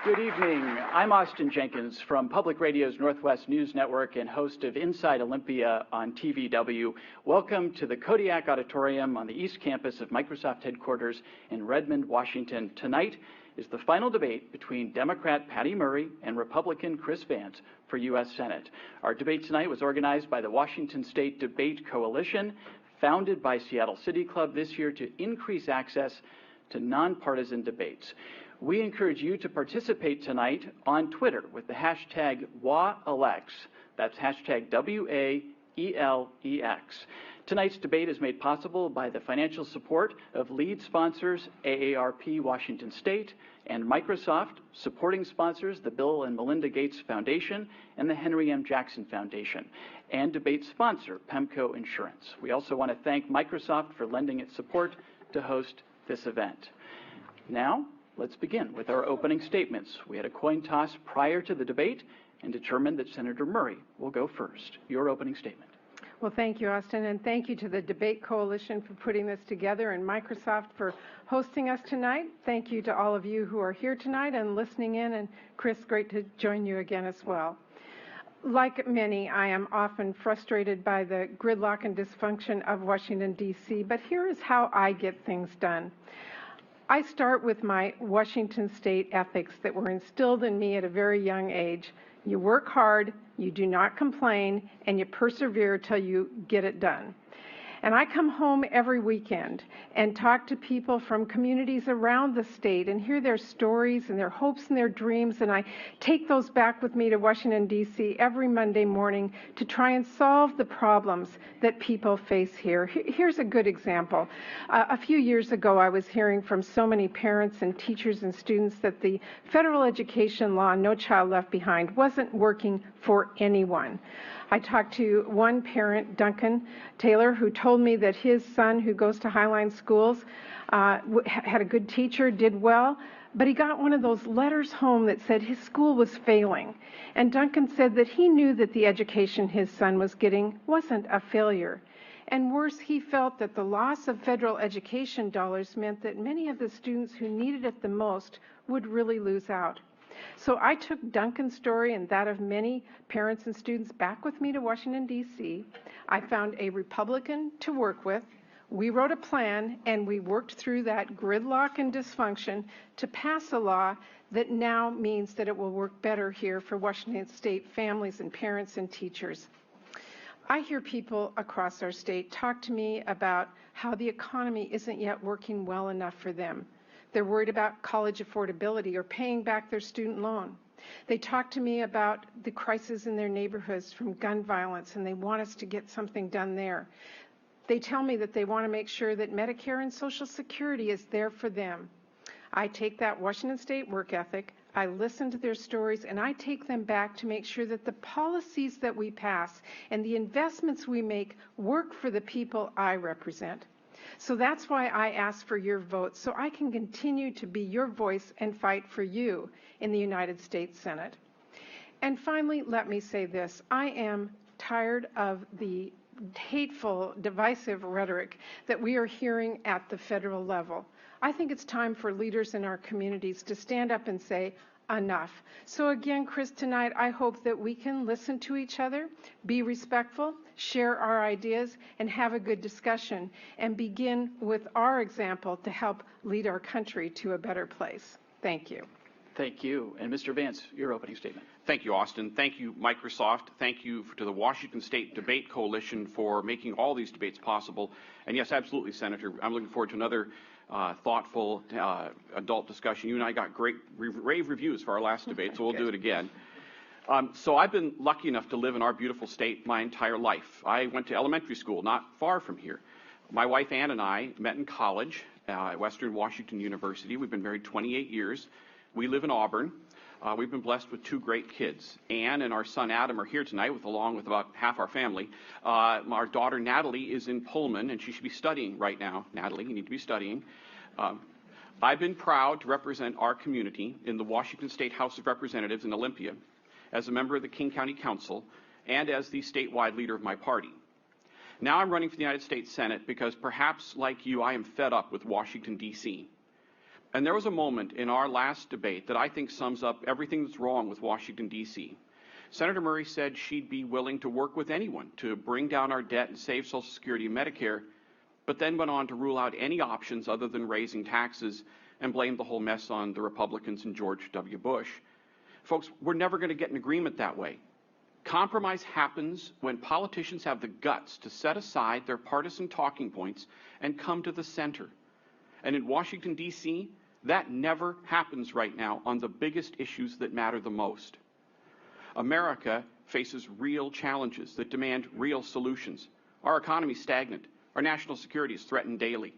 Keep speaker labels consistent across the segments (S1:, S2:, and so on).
S1: Good evening. I'm Austin Jenkins from Public Radio's Northwest News Network and host of Inside Olympia on TVW. Welcome to the Kodiak Auditorium on the East Campus of Microsoft headquarters in Redmond, Washington. Tonight is the final debate between Democrat Patty Murray and Republican Chris Vance for U.S. Senate. Our debate tonight was organized by the Washington State Debate Coalition, founded by Seattle CityClub this year to increase access to nonpartisan debates. We encourage you to participate tonight on Twitter with the hashtag WAELEX. That's hashtag WAELEX. Tonight's debate is made possible by the financial support of lead sponsors AARP Washington State and Microsoft, supporting sponsors the Bill and Melinda Gates Foundation and the Henry M. Jackson Foundation, and debate sponsor PEMCO Insurance. We also want to thank Microsoft for lending its support to host this event. Now, let's begin with our opening statements. We had a coin toss prior to the debate and determined that Senator Murray will go first. Your opening statement.
S2: Well, thank you, Austin, and thank you to the Debate Coalition for putting this together and Microsoft for hosting us tonight. Thank you to all of you who are here tonight and listening in, and Chris, great to join you again as well. Like many, I am often frustrated by the gridlock and dysfunction of Washington, D.C., but here is how I get things done. I start with my Washington State ethics that were instilled in me at a very young age. You work hard, you do not complain, and you persevere till you get it done. And I come home every weekend and talk to people from communities around the state and hear their stories and their hopes and their dreams, and I take those back with me to Washington, D.C. every Monday morning to try and solve the problems that people face here. Here's a good example. A few years ago, I was hearing from so many parents and teachers and students that the federal education law, No Child Left Behind, wasn't working for anyone. I talked to one parent, Duncan Taylor, who told me that his son, who goes to Highline schools, had a good teacher, did well, but he got one of those letters home that said his school was failing. And Duncan said that he knew that the education his son was getting wasn't a failure. And worse, he felt that the loss of federal education dollars meant that many of the students who needed it the most would really lose out. So I took Duncan's story and that of many parents and students back with me to Washington, D.C. I found a Republican to work with. We wrote a plan, and we worked through that gridlock and dysfunction to pass a law that now means that it will work better here for Washington State families and parents and teachers. I hear people across our state talk to me about how the economy isn't yet working well enough for them. They're worried about college affordability or paying back their student loan. They talk to me about the crisis in their neighborhoods from gun violence, and they want us to get something done there. They tell me that they want to make sure that Medicare and Social Security is there for them. I take that Washington State work ethic, I listen to their stories, and I take them back to make sure that the policies that we pass and the investments we make work for the people I represent. So that's why I ask for your vote, so I can continue to be your voice and fight for you in the United States Senate. And finally, let me say this. I am tired of the hateful, divisive rhetoric that we are hearing at the federal level. I think it's time for leaders in our communities to stand up and say, enough. So again, Chris, tonight, I hope that we can listen to each other, be respectful, share our ideas, and have a good discussion, and begin with our example to help lead our country to a better place. Thank you.
S1: Thank you. And Mr. Vance, your opening statement.
S3: Thank you, Austin. Thank you, Microsoft. Thank you to the Washington State Debate Coalition for making all these debates possible. And yes, absolutely, Senator, I'm looking forward to another thoughtful adult discussion. You and I got great rave reviews for our last debate, so we'll do it again. So I've been lucky enough to live in our beautiful state my entire life. I went to elementary school not far from here. My wife Ann and I met in college at Western Washington University. We've been married 28 years. We live in Auburn. We've been blessed with two great kids. Ann and our son Adam are here tonight, along with about half our family. Our daughter Natalie is in Pullman, and she should be studying right now. Natalie, you need to be studying. I've been proud to represent our community in the Washington State House of Representatives in Olympia, as a member of the King County Council, and as the statewide leader of my party. Now I'm running for the United States Senate because perhaps like you, I am fed up with Washington, D.C. And there was a moment in our last debate that I think sums up everything that's wrong with Washington, D.C. Senator Murray said she'd be willing to work with anyone to bring down our debt and save Social Security and Medicare, but then went on to rule out any options other than raising taxes and blamed the whole mess on the Republicans and George W. Bush. Folks, we're never going to get an agreement that way. Compromise happens when politicians have the guts to set aside their partisan talking points and come to the center. And in Washington, D.C., that never happens right now on the biggest issues that matter the most. America faces real challenges that demand real solutions. Our economy is stagnant. Our national security is threatened daily.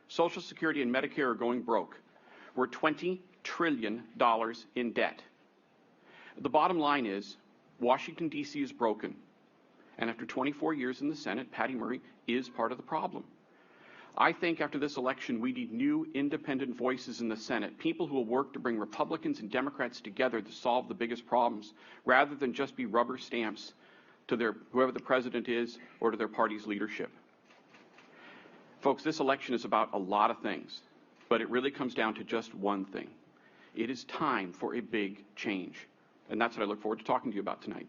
S3: Social Security and Medicare are going broke. We're $20 trillion in debt. The bottom line is Washington, D.C. is broken. And after 24 years in the Senate, Patty Murray is part of the problem. I think after this election, we need new independent voices in the Senate, people who will work to bring Republicans and Democrats together to solve the biggest problems, rather than just be rubber stamps to whoever the president is or to their party's leadership. Folks, this election is about a lot of things, but it really comes down to just one thing. It is time for a big change, and that's what I look forward to talking to you about tonight.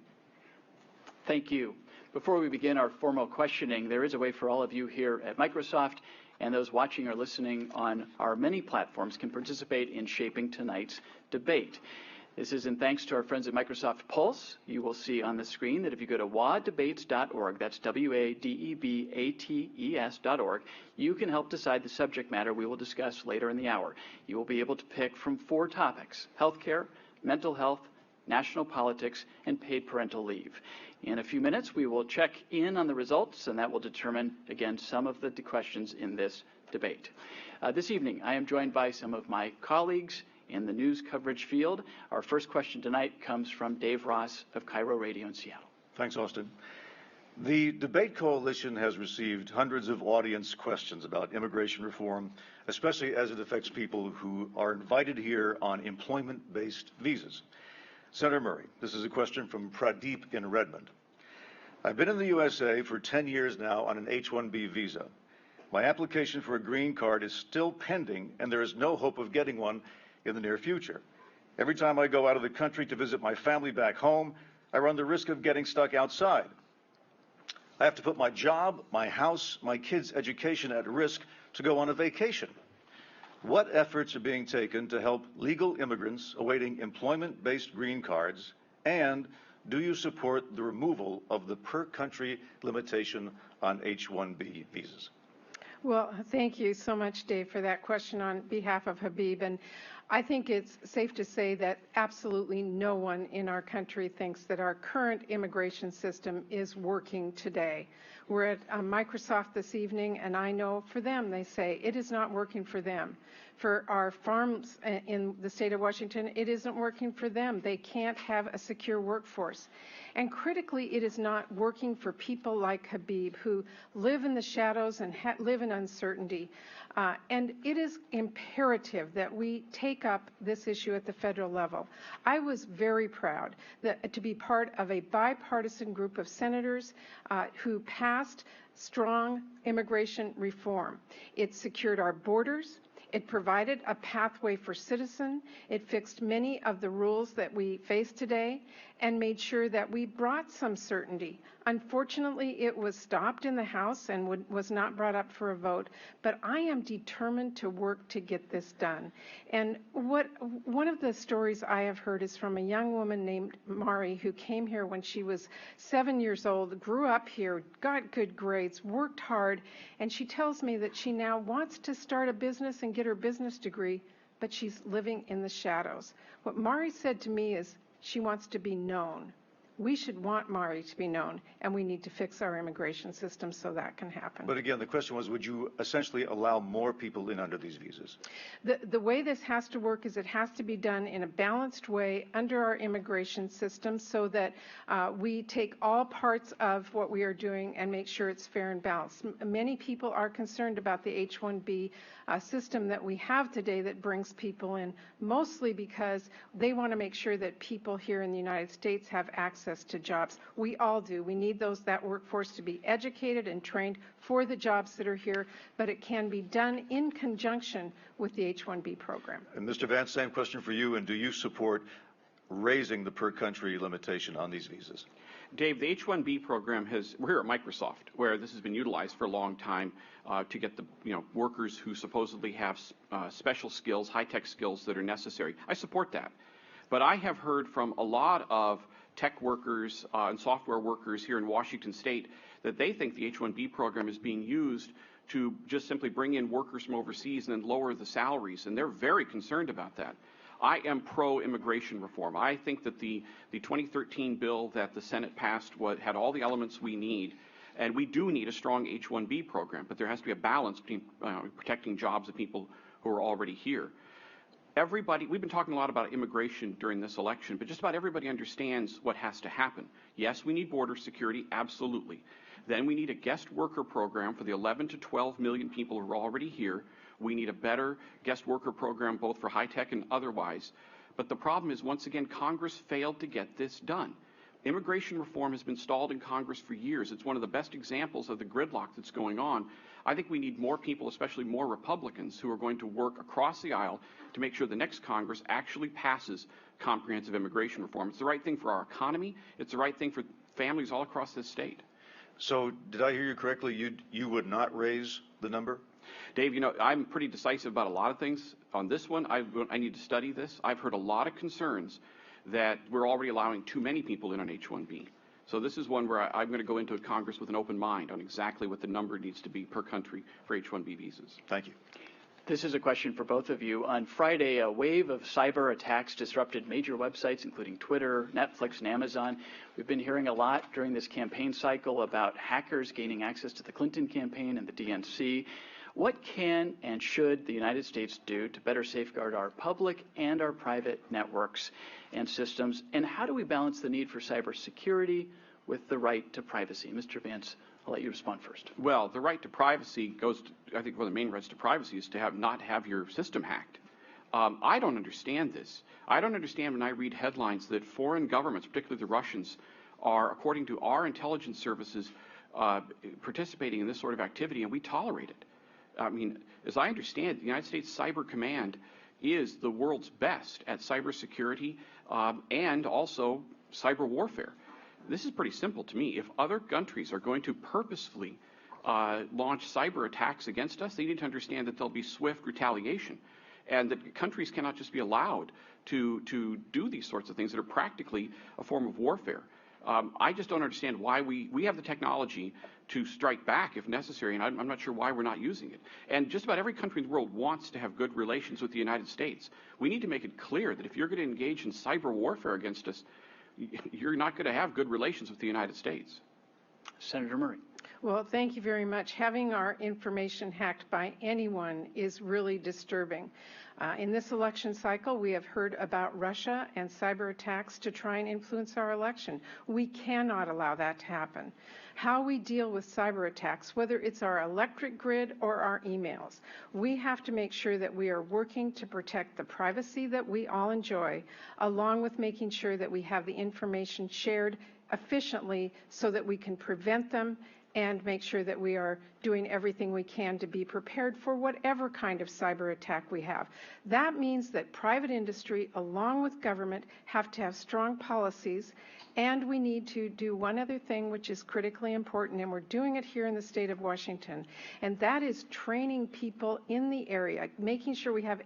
S1: Thank you. Before we begin our formal questioning, there is a way for all of you here at Microsoft and those watching or listening on our many platforms can participate in shaping tonight's debate. This is in thanks to our friends at Microsoft Pulse. You will see on the screen that if you go to wadebates.org, that's wadebates.org, you can help decide the subject matter we will discuss later in the hour. You will be able to pick from 4 topics: healthcare, mental health, national politics, and paid parental leave. In a few minutes, we will check in on the results, and that will determine, again, some of the questions in this debate. This evening, I am joined by some of my colleagues in the news coverage field. Our first question tonight comes from Dave Ross of Cairo Radio in Seattle.
S4: Thanks, Austin. The Debate Coalition has received hundreds of audience questions about immigration reform, especially as it affects people who are invited here on employment-based visas. Senator Murray, this is a question from Pradeep in Redmond. I've been in the USA for 10 years now on an H-1B visa. My application for a green card is still pending, and there is no hope of getting one in the near future. Every time I go out of the country to visit my family back home, I run the risk of getting stuck outside. I have to put my job, my house, my kids' education at risk to go on a vacation. What efforts are being taken to help legal immigrants awaiting employment-based green cards, and do you support the removal of the per-country limitation on H-1B visas?
S2: Well, thank you so much, Dave, for that question on behalf of Habib. And I think it's safe to say that absolutely no one in our country thinks that our current immigration system is working today. We're at Microsoft this evening, and I know for them, they say it is not working for them. For our farms in the state of Washington, it isn't working for them. They can't have a secure workforce. And critically, it is not working for people like Habib, who live in the shadows and live in uncertainty. And it is imperative that we take up this issue at the federal level. I was very proud to be part of a bipartisan group of senators who passed strong immigration reform. It secured our borders. It provided a pathway for citizens. It fixed many of the rules that we face today and made sure that we brought some certainty. Unfortunately, it was stopped in the House and was not brought up for a vote, but I am determined to work to get this done. And one of the stories I have heard is from a young woman named Mari, who came here when she was 7 years old, grew up here, got good grades, worked hard, and she tells me that she now wants to start a business and get her business degree, but she's living in the shadows. What Mari said to me is she wants to be known. We should want Mari to be known, and we need to fix our immigration system so that can happen.
S4: But again, the question was, would you essentially allow more people in under these visas?
S2: The way this has to work is it has to be done in a balanced way under our immigration system so that we take all parts of what we are doing and make sure it's fair and balanced. Many people are concerned about the H-1B system that we have today that brings people in, mostly because they want to make sure that people here in the United States have access access to jobs. We all do. We need that workforce to be educated and trained for the jobs that are here, but it can be done in conjunction with the H-1B program.
S4: And Mr. Vance, same question for you. And do you support raising the per country limitation on these visas?
S3: Dave, the H-1B program we're here at Microsoft, where this has been utilized for a long time to get the workers who supposedly have special skills, high-tech skills that are necessary. I support that. But I have heard from a lot of tech workers and software workers here in Washington State that they think the H-1B program is being used to just simply bring in workers from overseas and then lower the salaries, and they're very concerned about that. I am pro-immigration reform. I think that the 2013 bill that the Senate passed had all the elements we need, and we do need a strong H-1B program, but there has to be a balance between protecting jobs of people who are already here. We've been talking a lot about immigration during this election, but just about everybody understands what has to happen. Yes, we need border security, absolutely. Then we need a guest worker program for the 11 to 12 million people who are already here. We need a better guest worker program, both for high-tech and otherwise. But the problem is, once again, Congress failed to get this done. Immigration reform has been stalled in Congress for years. It's one of the best examples of the gridlock that's going on. I think we need more people, especially more Republicans, who are going to work across the aisle to make sure the next Congress actually passes comprehensive immigration reform. It's the right thing for our economy. It's the right thing for families all across this state.
S4: So did I hear you correctly? You would not raise the number?
S3: Dave, I'm pretty decisive about a lot of things. On this one, I need to study this. I've heard a lot of concerns that we're already allowing too many people in on H-1B. So this is one where I'm going to go into Congress with an open mind on exactly what the number needs to be per country for H-1B visas.
S4: Thank you.
S1: This is a question for both of you. On Friday, a wave of cyber attacks disrupted major websites, including Twitter, Netflix, and Amazon. We've been hearing a lot during this campaign cycle about hackers gaining access to the Clinton campaign and the DNC. What can and should the United States do to better safeguard our public and our private networks and systems? And how do we balance the need for cybersecurity with the right to privacy? Mr. Vance, I'll let you respond first.
S3: Well, the right to privacy goes to, I think one of the main rights to privacy is to not have your system hacked. I don't understand this. I don't understand when I read headlines that foreign governments, particularly the Russians, are, according to our intelligence services, participating in this sort of activity, and we tolerate it. I mean, as I understand, the United States Cyber Command is the world's best at cybersecurity and also cyber warfare. This is pretty simple to me. If other countries are going to purposefully launch cyber attacks against us, they need to understand that there'll be swift retaliation, and that countries cannot just be allowed to do these sorts of things that are practically a form of warfare. I just don't understand why we have the technology to strike back if necessary, and I'm not sure why we're not using it. And just about every country in the world wants to have good relations with the United States. We need to make it clear that if you're going to engage in cyber warfare against us, you're not going to have good relations with the United States.
S1: Senator Murray.
S2: Well, thank you very much. Having our information hacked by anyone is really disturbing. In this election cycle, we have heard about Russia and cyber attacks to try and influence our election. We cannot allow that to happen. How we deal with cyber attacks, whether it's our electric grid or our emails, we have to make sure that we are working to protect the privacy that we all enjoy, along with making sure that we have the information shared efficiently so that we can prevent them and make sure that we are doing everything we can to be prepared for whatever kind of cyber attack we have. That means that private industry, along with government, have to have strong policies, and we need to do one other thing which is critically important, and we're doing it here in the state of Washington, and that is training people in the area, making sure we have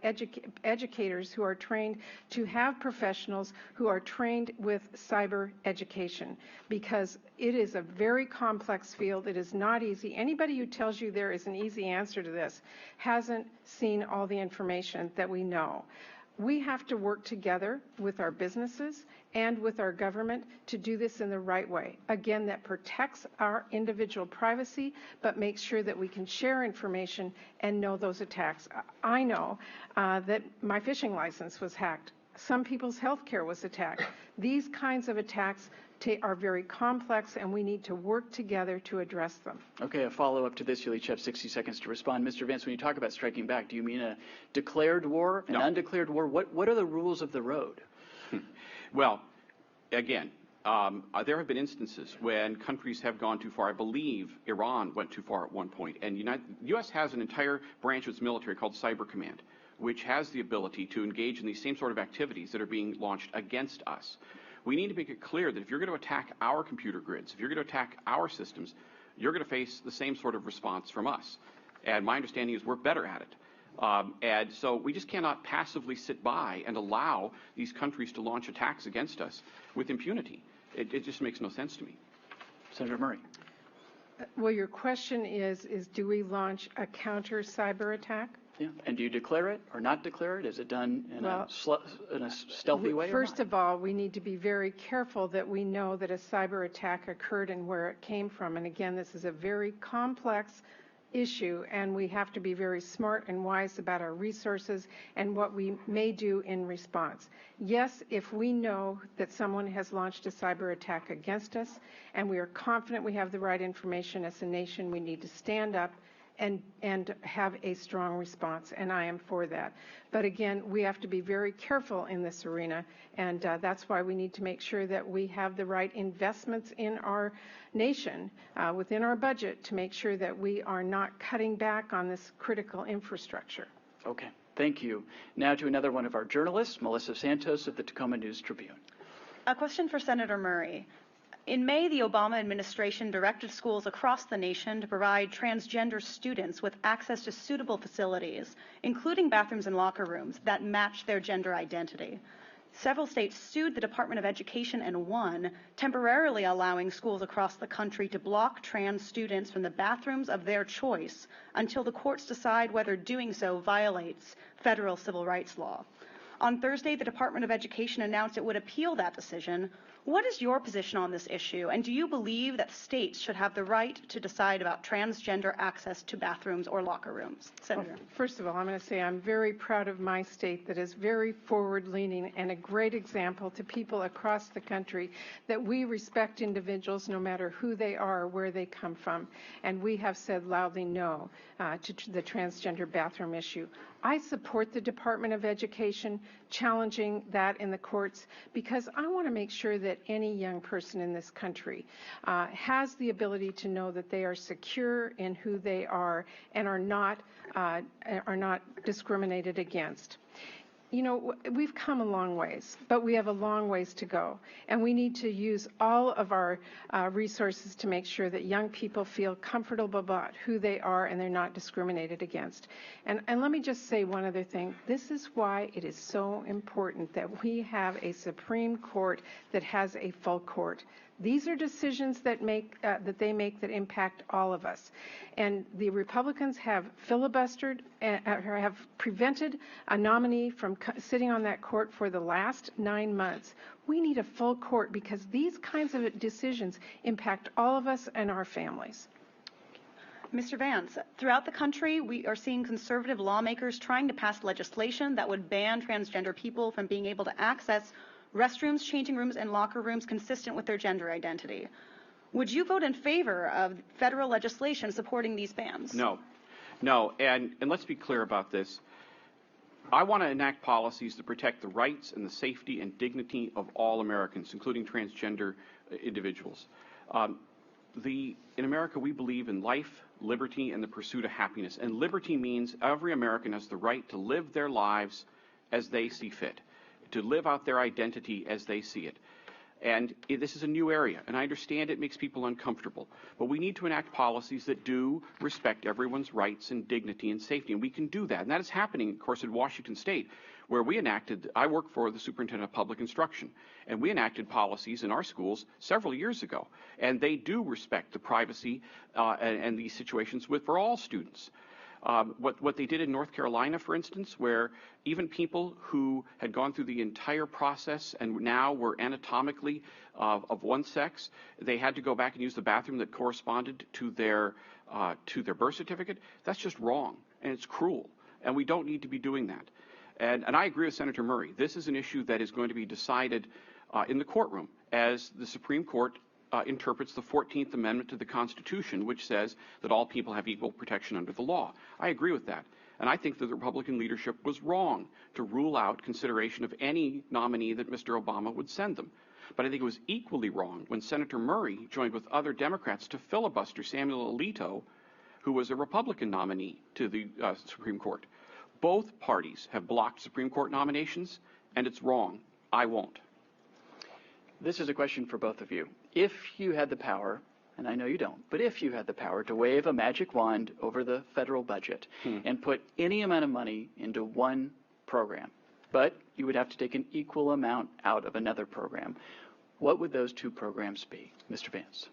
S2: educators who are trained to have professionals who are trained with cyber education, because it is a very complex field. It is not easy. Anybody who tells you there is an easy answer to this hasn't seen all the information that we know. We have to work together with our businesses and with our government to do this in the right way. Again, that protects our individual privacy, but makes sure that we can share information and know those attacks. I know that my fishing license was hacked. Some people's health care was attacked. These kinds of attacks are very complex, and we need to work together to address them.
S1: Okay, a follow-up to this. You'll each have 60 seconds to respond. Mr. Vance, when you talk about striking back, do you mean a declared war, an undeclared war? What are the rules of the road?
S3: Well, again, there have been instances when countries have gone too far. I believe Iran went too far at one point, and the U.S. has an entire branch of its military called Cyber Command, which has the ability to engage in these same sort of activities that are being launched against us. We need to make it clear that if you're going to attack our computer grids, if you're going to attack our systems, you're going to face the same sort of response from us. And my understanding is we're better at it. And so we just cannot passively sit by and allow these countries to launch attacks against us with impunity. It just makes no sense to me.
S1: Senator Murray.
S2: Well, your question is do we launch a counter cyber attack?
S1: Yeah. And do you declare it or not declare it? Is it done in a stealthy way?
S2: First of all, we need to be very careful that we know that a cyber attack occurred and where it came from. And again, this is a very complex issue, and we have to be very smart and wise about our resources and what we may do in response. Yes, if we know that someone has launched a cyber attack against us and we are confident we have the right information as a nation, we need to stand up and have a strong response, and I am for that. But again, we have to be very careful in this arena, and that's why we need to make sure that we have the right investments in our nation within our budget to make sure that we are not cutting back on this critical infrastructure.
S1: Okay, thank you. Now to another one of our journalists, Melissa Santos of the Tacoma News Tribune.
S5: A question for Senator Murray. In May, the Obama administration directed schools across the nation to provide transgender students with access to suitable facilities, including bathrooms and locker rooms, that match their gender identity. Several states sued the Department of Education and won, temporarily allowing schools across the country to block trans students from the bathrooms of their choice until the courts decide whether doing so violates federal civil rights law. On Thursday, the Department of Education announced it would appeal that decision. What is your position on this issue, and do you believe that states should have the right to decide about transgender access to bathrooms or locker rooms? Senator.
S2: Well, first of all, I'm going to say I'm very proud of my state that is very forward-leaning and a great example to people across the country that we respect individuals no matter who they are or where they come from, and we have said loudly no to the transgender bathroom issue. I support the Department of Education challenging that in the courts because I want to make sure that any young person in this country has the ability to know that they are secure in who they are and are not discriminated against. You know, we've come a long ways, but we have a long ways to go. And we need to use all of our resources to make sure that young people feel comfortable about who they are and they're not discriminated against. And let me just say one other thing. This is why it is so important that we have a Supreme Court that has a full court. These are decisions that they make that impact all of us. And the Republicans have filibustered, or have prevented a nominee from sitting on that court for the last 9 months. We need a full court because these kinds of decisions impact all of us and our families.
S5: Mr. Vance, throughout the country, we are seeing conservative lawmakers trying to pass legislation that would ban transgender people from being able to access restrooms, changing rooms, and locker rooms consistent with their gender identity. Would you vote in favor of federal legislation supporting these bans?
S3: No. And let's be clear about this. I want to enact policies that protect the rights and the safety and dignity of all Americans, including transgender individuals. In America, we believe in life, liberty, and the pursuit of happiness. And liberty means every American has the right to live their lives as they see fit, to live out their identity as they see it. And this is a new area, and I understand it makes people uncomfortable. But we need to enact policies that do respect everyone's rights and dignity and safety, and we can do that. And that is happening, of course, in Washington State, where I work for the Superintendent of Public Instruction, and we enacted policies in our schools several years ago. And they do respect the privacy and these situations for all students. What they did in North Carolina, for instance, where even people who had gone through the entire process and now were anatomically of one sex, they had to go back and use the bathroom that corresponded to their birth certificate. That's just wrong, and it's cruel, and we don't need to be doing that. And I agree with Senator Murray. This is an issue that is going to be decided in the courtroom as the Supreme Court interprets the 14th Amendment to the Constitution, which says that all people have equal protection under the law. I agree with that. And I think that the Republican leadership was wrong to rule out consideration of any nominee that Mr. Obama would send them. But I think it was equally wrong when Senator Murray joined with other Democrats to filibuster Samuel Alito, who was a Republican nominee to the Supreme Court. Both parties have blocked Supreme Court nominations, and it's wrong. I won't.
S1: This is a question for both of you. If you had the power, and I know you don't, but if you had the power to wave a magic wand over the federal budget and put any amount of money into one program, but you would have to take an equal amount out of another program, what would those two programs be? Mr. Vance.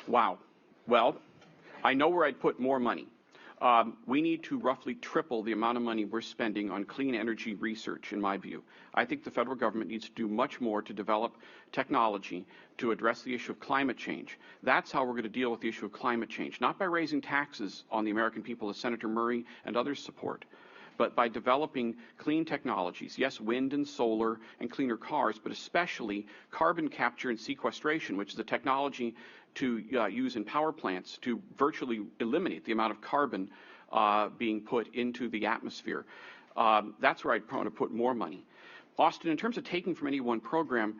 S3: Wow. Well, I know where I'd put more money. We need to roughly triple the amount of money we're spending on clean energy research, in my view. I think the federal government needs to do much more to develop technology to address the issue of climate change. That's how we're going to deal with the issue of climate change, not by raising taxes on the American people, as Senator Murray and others support, but by developing clean technologies. Yes, wind and solar and cleaner cars, but especially carbon capture and sequestration, which is a technology to use in power plants to virtually eliminate the amount of carbon being put into the atmosphere. That's where I'd want to put more money. Austin, in terms of taking from any one program,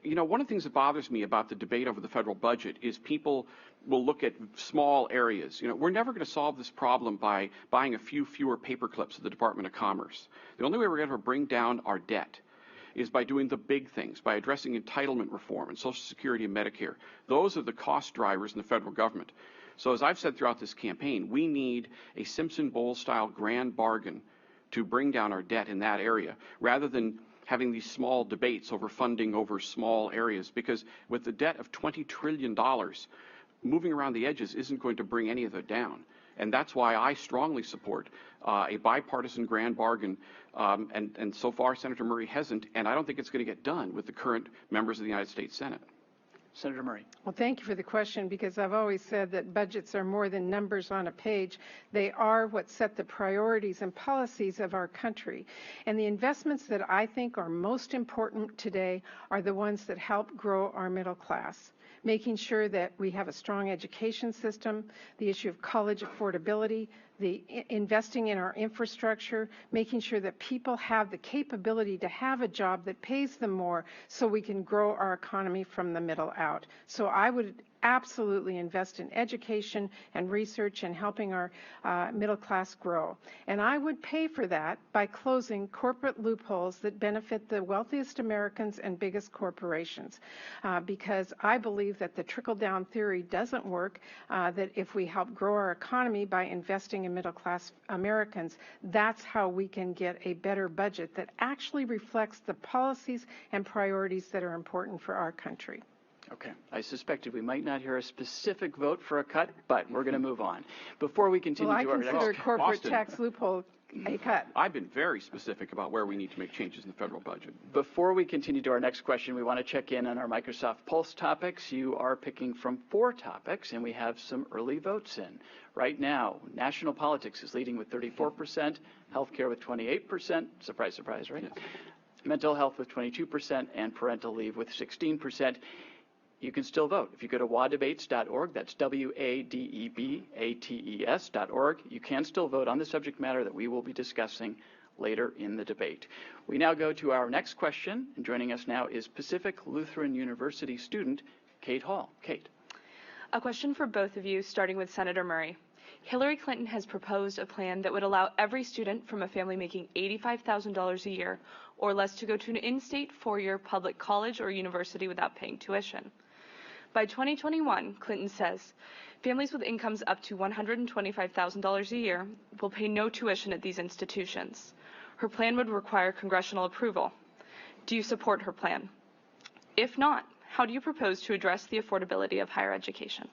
S3: you know, one of the things that bothers me about the debate over the federal budget is people will look at small areas. You know, we're never going to solve this problem by buying a few fewer paper clips at the Department of Commerce. The only way we're going to bring down our debt is by doing the big things, by addressing entitlement reform and Social Security and Medicare. Those are the cost drivers in the federal government. So as I've said throughout this campaign, we need a Simpson-Bowles-style grand bargain to bring down our debt in that area, rather than having these small debates over funding over small areas, because with the debt of $20 trillion, moving around the edges isn't going to bring any of it down. And that's why I strongly support a bipartisan grand bargain. And so far, Senator Murray hasn't, and I don't think it's going to get done with the current members of the United States Senate.
S1: Senator Murray.
S2: Well, thank you for the question, because I've always said that budgets are more than numbers on a page. They are what set the priorities and policies of our country. And the investments that I think are most important today are the ones that help grow our middle class, making sure that we have a strong education system, the issue of college affordability, the investing in our infrastructure, making sure that people have the capability to have a job that pays them more so we can grow our economy from the middle out. So I would absolutely invest in education and research and helping our middle class grow. And I would pay for that by closing corporate loopholes that benefit the wealthiest Americans and biggest corporations, because I believe that the trickle-down theory doesn't work, that if we help grow our economy by investing in middle-class Americans, that's how we can get a better budget that actually reflects the policies and priorities that are important for our country.
S1: Okay. I suspected we might not hear a specific vote for a cut, but we're going to move on. Before we continue
S2: Well, I
S1: to our
S2: consider
S1: next...
S2: corporate
S3: Austin.
S2: tax loophole a cut.
S3: I've been very specific about where we need to make changes in the federal budget.
S1: Before we continue to our next question, we want to check in on our Microsoft Pulse topics. You are picking from 4 topics, and we have some early votes in. Right now, national politics is leading with 34%, healthcare with 28%, surprise, surprise, right? Yes. Mental health with 22%, and parental leave with 16%. You can still vote. If you go to wadebates.org, that's wadebates.org, you can still vote on the subject matter that we will be discussing later in the debate. We now go to our next question, and joining us now is Pacific Lutheran University student Kate Hall. Kate.
S6: A question for both of you, starting with Senator Murray. Hillary Clinton has proposed a plan that would allow every student from a family making $85,000 a year or less to go to an in-state 4-year public college or university without paying tuition. By 2021, Clinton says, families with incomes up to $125,000 a year will pay no tuition at these institutions. Her plan would require congressional approval. Do you support her plan? If not, how do you propose to address the affordability of higher education?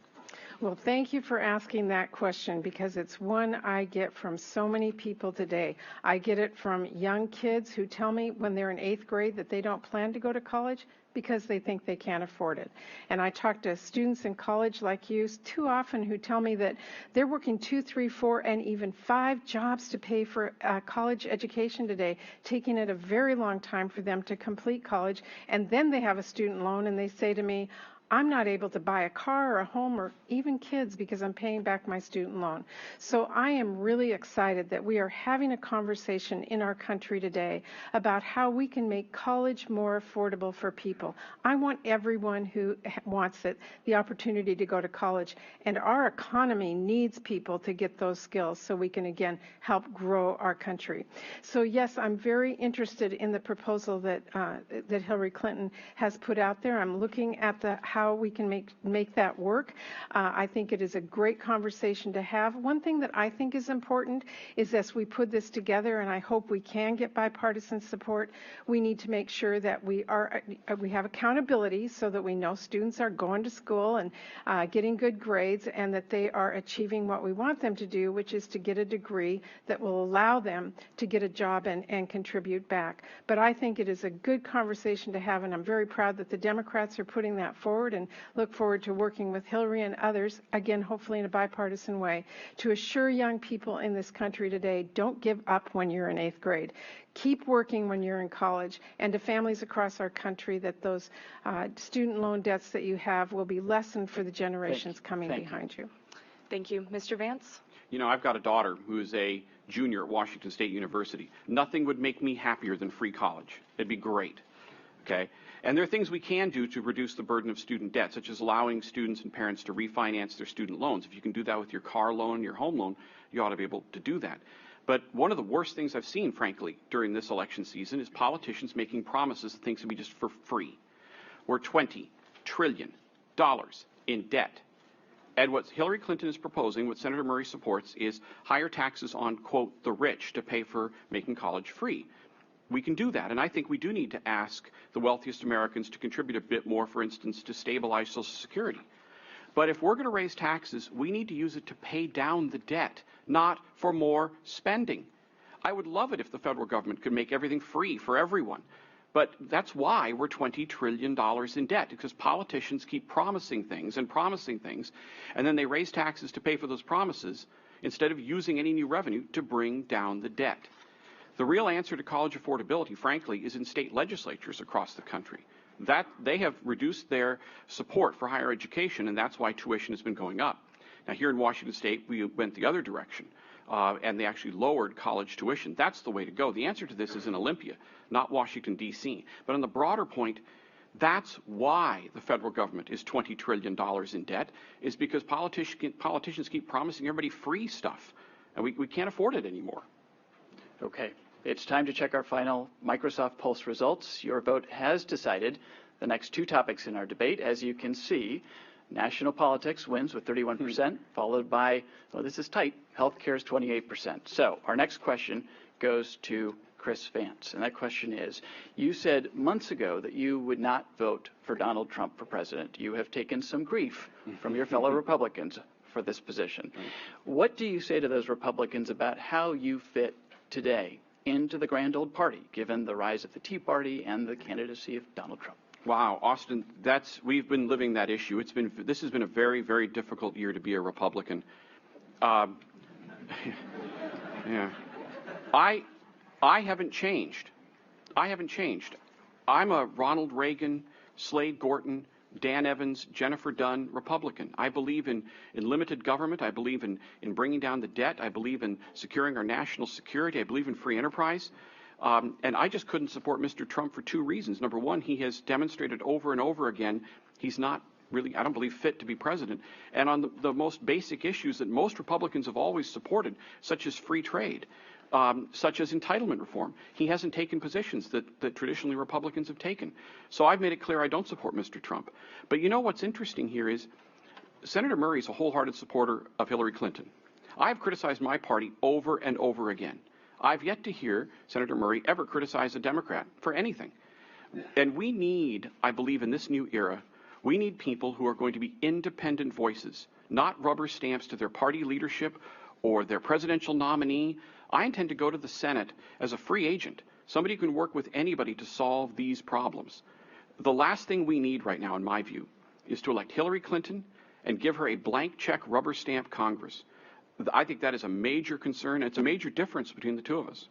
S2: Well, thank you for asking that question, because it's one I get from so many people today. I get it from young kids who tell me when they're in 8th grade that they don't plan to go to college because they think they can't afford it. And I talk to students in college like you too often who tell me that they're working 2, 3, 4, and even 5 jobs to pay for college education today, taking it a very long time for them to complete college. And then they have a student loan and they say to me, I'm not able to buy a car or a home or even kids because I'm paying back my student loan. So I am really excited that we are having a conversation in our country today about how we can make college more affordable for people. I want everyone who wants it the opportunity to go to college, and our economy needs people to get those skills so we can again help grow our country. So yes, I'm very interested in the proposal that Hillary Clinton has put out there. I'm looking at how we can make that work. I think it is a great conversation to have. One thing that I think is important is as we put this together, and I hope we can get bipartisan support, we need to make sure that we have accountability so that we know students are going to school and getting good grades and that they are achieving what we want them to do, which is to get a degree that will allow them to get a job and contribute back. But I think it is a good conversation to have, and I'm very proud that the Democrats are putting that forward and look forward to working with Hillary and others, again, hopefully in a bipartisan way, to assure young people in this country today, don't give up when you're in 8th grade. Keep working when you're in college, and to families across our country that those student loan debts that you have will be lessened for the generations coming behind you.
S6: Thank you. Mr. Vance?
S3: You know, I've got a daughter who is a junior at Washington State University. Nothing would make me happier than free college. It'd be great. Okay? And there are things we can do to reduce the burden of student debt, such as allowing students and parents to refinance their student loans. If you can do that with your car loan, your home loan, you ought to be able to do that. But one of the worst things I've seen, frankly, during this election season is politicians making promises that things can be just for free. We're $20 trillion in debt. And what Hillary Clinton is proposing, what Senator Murray supports, is higher taxes on, quote, the rich to pay for making college free. We can do that, and I think we do need to ask the wealthiest Americans to contribute a bit more, for instance, to stabilize Social Security. But if we're going to raise taxes, we need to use it to pay down the debt, not for more spending. I would love it if the federal government could make everything free for everyone. But that's why we're $20 trillion in debt, because politicians keep promising things, and then they raise taxes to pay for those promises instead of using any new revenue to bring down the debt. The real answer to college affordability, frankly, is in state legislatures across the country. That they have reduced their support for higher education, and that's why tuition has been going up. Now, here in Washington State, we went the other direction, and they actually lowered college tuition. That's the way to go. The answer to this is in Olympia, not Washington, D.C. But on the broader point, that's why the federal government is $20 trillion in debt, is because politicians keep promising everybody free stuff, and we can't afford it anymore.
S1: Okay, it's time to check our final Microsoft Pulse results. Your vote has decided the next two topics in our debate. As you can see, national politics wins with 31%, followed by, well, this is tight, healthcare is 28%. So our next question goes to Chris Vance, and that question is, you said months ago that you would not vote for Donald Trump for president. You have taken some grief from your fellow Republicans for this position. What do you say to those Republicans about how you fit today into the grand old party, given the rise of the Tea Party and the candidacy of Donald Trump?
S3: Wow, Austin, we've been living that issue. This has been a very, very difficult year to be a Republican. Yeah. I haven't changed. I'm a Ronald Reagan, Slade Gorton, Dan Evans, Jennifer Dunn Republican. I believe in limited government. I believe in bringing down the debt. I believe in securing our national security. I believe in free enterprise. And I just couldn't support Mr. Trump for two reasons. Number one, he has demonstrated over and over again he's not really, I don't believe, fit to be president. And on the most basic issues that most Republicans have always supported, such as free trade, such as entitlement reform, he hasn't taken positions that traditionally Republicans have taken. So I've made it clear I don't support Mr. Trump. But you know what's interesting here is Senator Murray is a wholehearted supporter of Hillary Clinton. I've criticized my party over and over again. I've yet to hear Senator Murray ever criticize a Democrat for anything. And we need, I believe in this new era, we need people who are going to be independent voices, not rubber stamps to their party leadership or their presidential nominee. I intend to go to the Senate as a free agent, somebody who can work with anybody to solve these problems. The last thing we need right now, in my view, is to elect Hillary Clinton and give her a blank check rubber stamp Congress. I think that is a major concern. It's a major difference between the two of us.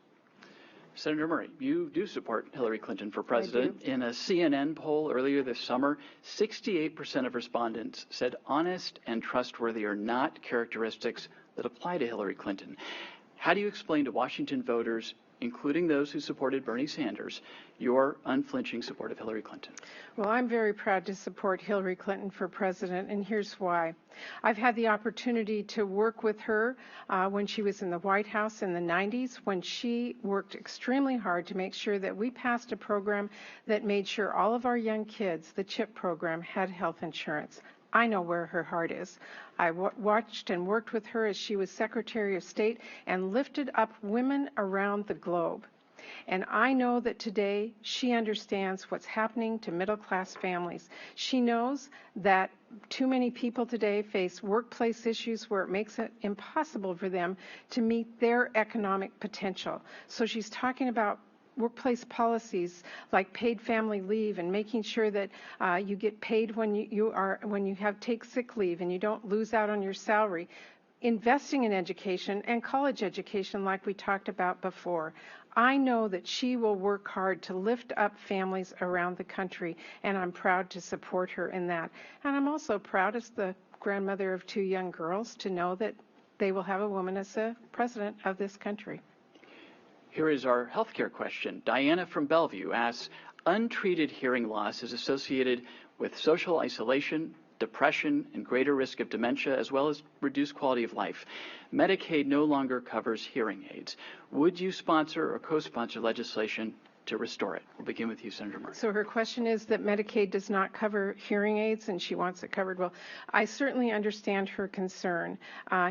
S1: Senator Murray, you do support Hillary Clinton for president. In a CNN poll earlier this summer, 68% of respondents said honest and trustworthy are not characteristics that apply to Hillary Clinton. How do you explain to Washington voters, including those who supported Bernie Sanders, your unflinching support of Hillary Clinton?
S2: Well, I'm very proud to support Hillary Clinton for president, and here's why. I've had the opportunity to work with her when she was in the White House in the 90s, when she worked extremely hard to make sure that we passed a program that made sure all of our young kids, the CHIP program, had health insurance. I know where her heart is. I watched and worked with her as she was Secretary of State and lifted up women around the globe. And I know that today she understands what's happening to middle-class families. She knows that too many people today face workplace issues where it makes it impossible for them to meet their economic potential. So she's talking about workplace policies like paid family leave and making sure that you get paid when you take sick leave and you don't lose out on your salary. Investing in education and college education like we talked about before. I know that she will work hard to lift up families around the country, and I'm proud to support her in that. And I'm also proud as the grandmother of 2 young girls to know that they will have a woman as the president of this country.
S1: Here is our healthcare question. Diana from Bellevue asks, untreated hearing loss is associated with social isolation, depression, and greater risk of dementia, as well as reduced quality of life. Medicaid no longer covers hearing aids. Would you sponsor or co-sponsor legislation to restore it? We'll begin with you, Senator Murray.
S2: So her question is that Medicaid does not cover hearing aids and she wants it covered. Well, I certainly understand her concern.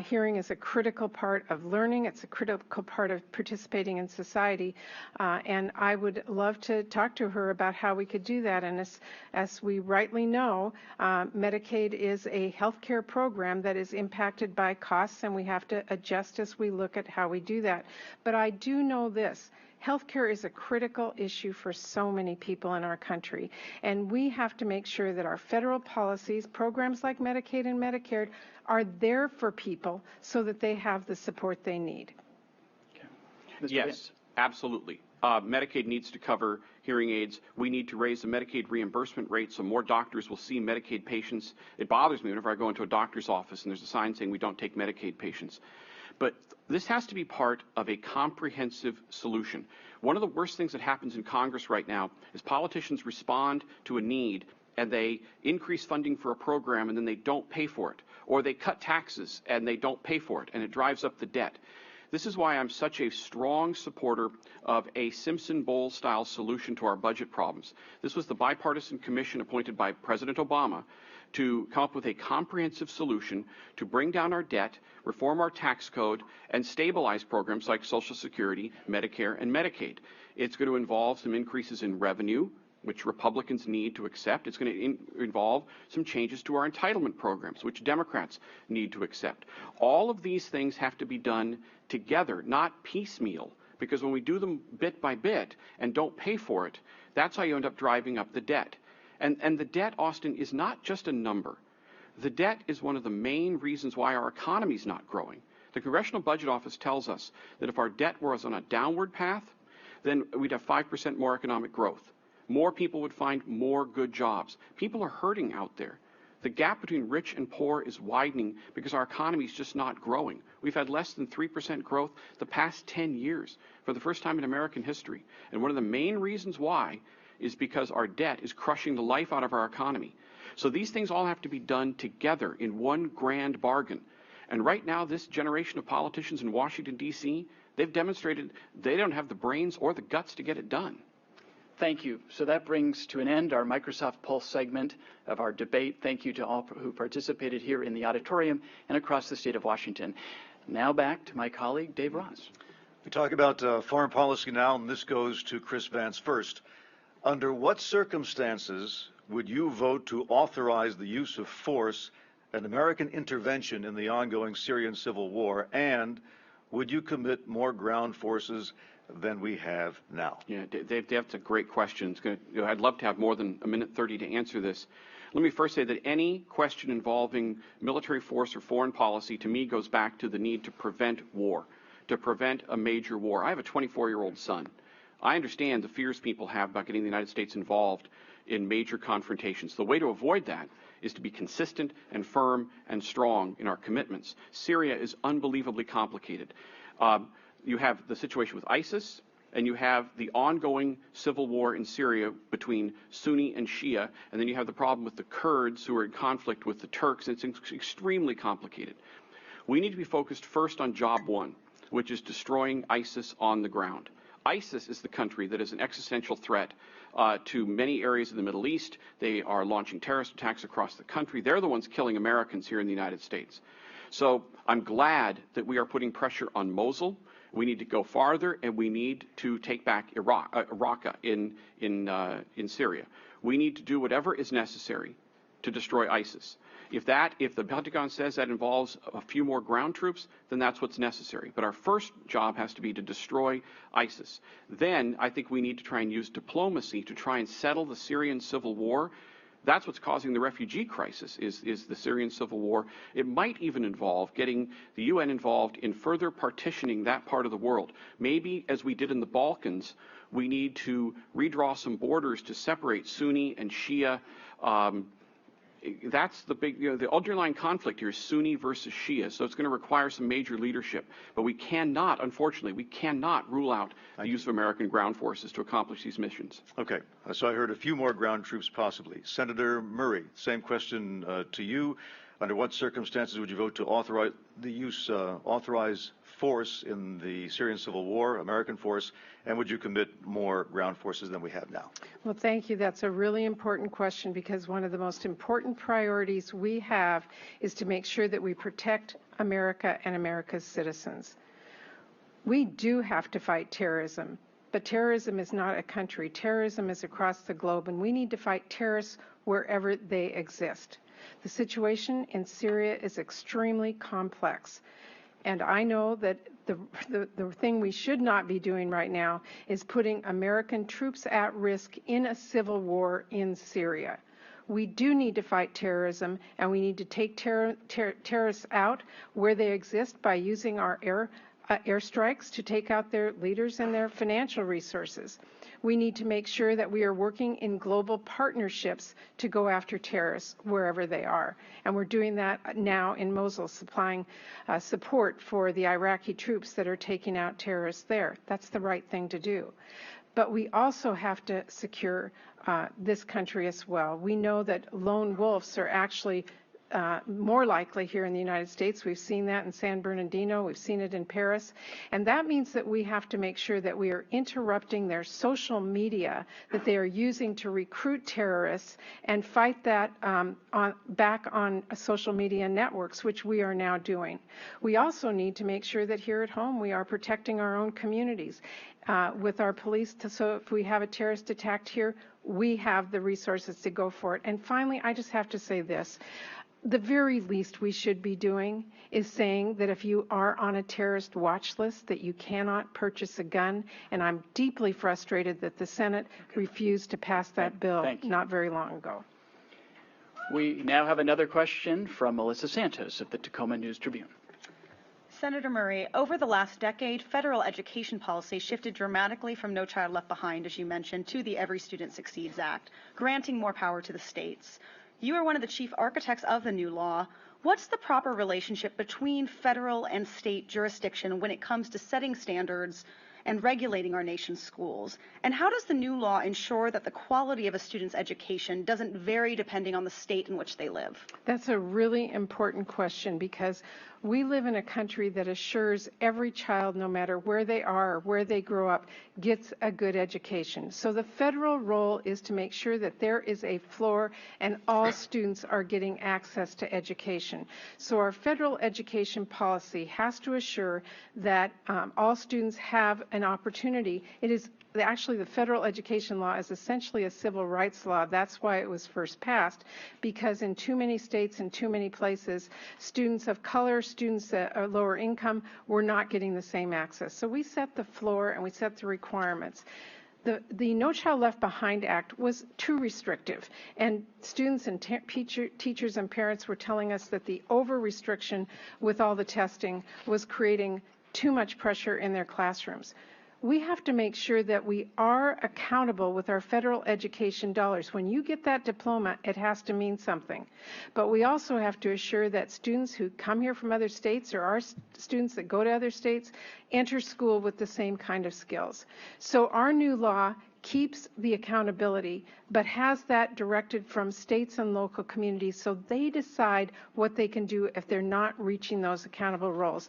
S2: Hearing is a critical part of learning. It's a critical part of participating in society. And I would love to talk to her about how we could do that. And as we rightly know, Medicaid is a health care program that is impacted by costs, and we have to adjust as we look at how we do that. But I do know this. Healthcare is a critical issue for so many people in our country, and we have to make sure that our federal policies, programs like Medicaid and Medicare, are there for people so that they have the support they need.
S1: Okay. Mr.
S3: Yes,
S1: Vance.
S3: absolutely. Medicaid needs to cover hearing aids. We need to raise the Medicaid reimbursement rate so more doctors will see Medicaid patients. It bothers me whenever I go into a doctor's office and there's a sign saying we don't take Medicaid patients. But this has to be part of a comprehensive solution. One of the worst things that happens in Congress right now is politicians respond to a need and they increase funding for a program and then they don't pay for it. Or they cut taxes and they don't pay for it, and it drives up the debt. This is why I'm such a strong supporter of a Simpson-Bowles-style solution to our budget problems. This was the bipartisan commission appointed by President Obama to come up with a comprehensive solution to bring down our debt, reform our tax code, and stabilize programs like Social Security, Medicare, and Medicaid. It's going to involve some increases in revenue, which Republicans need to accept. It's going to involve some changes to our entitlement programs, which Democrats need to accept. All of these things have to be done together, not piecemeal, because when we do them bit by bit and don't pay for it, that's how you end up driving up the debt. And the debt, Austin, is not just a number. The debt is one of the main reasons why our economy is not growing. The Congressional Budget Office tells us that if our debt was on a downward path, then we'd have 5% more economic growth. More people would find more good jobs. People are hurting out there. The gap between rich and poor is widening because our economy is just not growing. We've had less than 3% growth the past 10 years for the first time in American history. And one of the main reasons why is because our debt is crushing the life out of our economy. So these things all have to be done together in one grand bargain. And right now, this generation of politicians in Washington, D.C., they've demonstrated they don't have the brains or the guts to get it done.
S1: Thank you. So that brings to an end our Microsoft Pulse segment of our debate. Thank you to all who participated here in the auditorium and across the state of Washington. Now back to my colleague, Dave Ross.
S4: We talk about foreign policy now, and this goes to Chris Vance first. Under what circumstances would you vote to authorize the use of force and American intervention in the ongoing Syrian civil war, and would you commit more ground forces than we have now?
S3: Yeah, Dave, that's a great question. I'd love to have more than a minute 30 to answer this. Let me first say that any question involving military force or foreign policy, to me, goes back to the need to prevent war, to prevent a major war. I have a 24-year-old son. I understand the fears people have about getting the United States involved in major confrontations. The way to avoid that is to be consistent and firm and strong in our commitments. Syria is unbelievably complicated. You have the situation with ISIS, and you have the ongoing civil war in Syria between Sunni and Shia, and then you have the problem with the Kurds who are in conflict with the Turks. It's extremely complicated. We need to be focused first on job one, which is destroying ISIS on the ground. ISIS is the country that is an existential threat to many areas of the Middle East. They are launching terrorist attacks across the country. They're the ones killing Americans here in the United States. So I'm glad that we are putting pressure on Mosul. We need to go farther, and we need to take back Raqqa in Syria. We need to do whatever is necessary to destroy ISIS. If the Pentagon says that involves a few more ground troops, then that's what's necessary. But our first job has to be to destroy ISIS. Then I think we need to try and use diplomacy to try and settle the Syrian civil war. That's what's causing the refugee crisis, is the Syrian civil war. It might even involve getting the UN involved in further partitioning that part of the world. Maybe, as we did in the Balkans, we need to redraw some borders to separate Sunni and Shia. That's the big, the underlying conflict here is Sunni versus Shia, so it's going to require some major leadership. But we cannot, unfortunately, we cannot rule out the use of American ground forces to accomplish these missions.
S4: Okay, so I heard a few more ground troops possibly. Senator Murray, same question to you. Under what circumstances would you vote to authorize force in the Syrian civil war, American force, and would you commit more ground forces than we have now?
S2: Well, thank you. That's a really important question, because one of the most important priorities we have is to make sure that we protect America and America's citizens. We do have to fight terrorism, but terrorism is not a country. Terrorism is across the globe, and we need to fight terrorists wherever they exist. The situation in Syria is extremely complex. And I know that the thing we should not be doing right now is putting American troops at risk in a civil war in Syria. We do need to fight terrorism, and we need to take terrorists out where they exist by using our airstrikes to take out their leaders and their financial resources. We need to make sure that we are working in global partnerships to go after terrorists wherever they are. And we're doing that now in Mosul, supplying support for the Iraqi troops that are taking out terrorists there. That's the right thing to do. But we also have to secure this country as well. We know that lone wolves are actually more likely here in the United States. We've seen that in San Bernardino. We've seen it in Paris. And that means that we have to make sure that we are interrupting their social media that they are using to recruit terrorists and fight that back on social media networks, which we are now doing. We also need to make sure that here at home we are protecting our own communities with our police, so if we have a terrorist attack here, we have the resources to go for it. And finally, I just have to say this. The very least we should be doing is saying that if you are on a terrorist watch list, that you cannot purchase a gun. And I'm deeply frustrated that the Senate refused to pass that bill not very long ago.
S1: We now have another question from Melissa Santos of the Tacoma News Tribune.
S5: Senator Murray, over the last decade, federal education policy shifted dramatically from No Child Left Behind, as you mentioned, to the Every Student Succeeds Act, granting more power to the states. You are one of the chief architects of the new law. What's the proper relationship between federal and state jurisdiction when it comes to setting standards and regulating our nation's schools? And how does the new law ensure that the quality of a student's education doesn't vary depending on the state in which they live?
S2: That's a really important question, because we live in a country that assures every child, no matter where they are or where they grow up, gets a good education. So the federal role is to make sure that there is a floor and all students are getting access to education. So our federal education policy has to assure that all students have an opportunity. It is actually, the federal education law is essentially a civil rights law. That's why it was first passed, because in too many states and too many places, students of color, students that are lower income, were not getting the same access. So we set the floor and we set the requirements. The No Child Left Behind Act was too restrictive, and students and teachers and parents were telling us that the over-restriction with all the testing was creating too much pressure in their classrooms. we have to make sure that we are accountable with our federal education dollars. When you get that diploma, it has to mean something. But we also have to assure that students who come here from other states or our students that go to other states enter school with the same kind of skills. So our new law keeps the accountability, but has that directed from states and local communities so they decide what they can do if they're not reaching those accountable rules,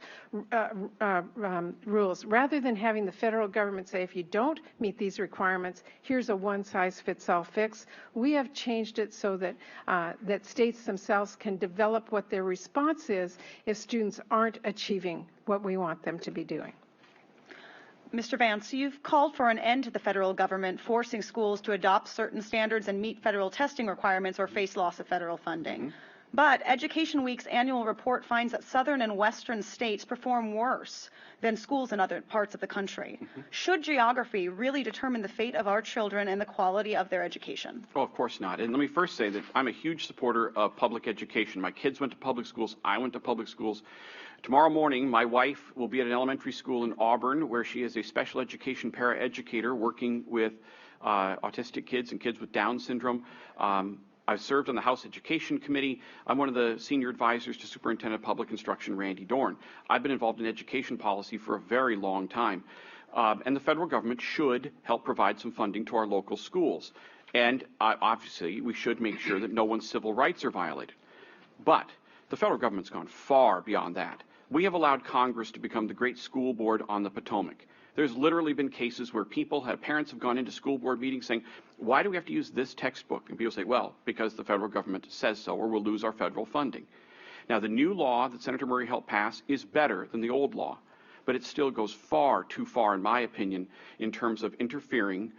S2: rather than having the federal government say, if you don't meet these requirements, here's a one-size-fits-all fix. We have changed it so that, that states themselves can develop what their response is if students aren't achieving what we want them to be doing.
S5: Mr. Vance, you've called for an end to the federal government forcing schools to adopt certain standards and meet federal testing requirements or face loss of federal funding. But Education Week's annual report finds that southern and western states perform worse than schools in other parts of the country. Should geography really determine the fate of our children and the quality of their education?
S3: Oh, of course not. And let me first say that I'm a huge supporter of public education. My kids went to public schools. I went to public schools. Tomorrow morning, my wife will be at an elementary school in Auburn where she is a special education paraeducator working with autistic kids and kids with Down syndrome. I've served on the House Education Committee. I'm one of the senior advisors to Superintendent of Public Instruction Randy Dorn. I've been involved in education policy for a very long time. And the federal government should help provide some funding to our local schools. And obviously, we should make sure that no one's civil rights are violated. But the federal government's gone far beyond that. We have allowed Congress to become the great school board on the Potomac. There's literally been cases where parents have gone into school board meetings saying, why do we have to use this textbook? And people say, well, because the federal government says so, or we'll lose our federal funding. Now, the new law that Senator Murray helped pass is better than the old law, but it still goes far too far, in my opinion, in terms of interfering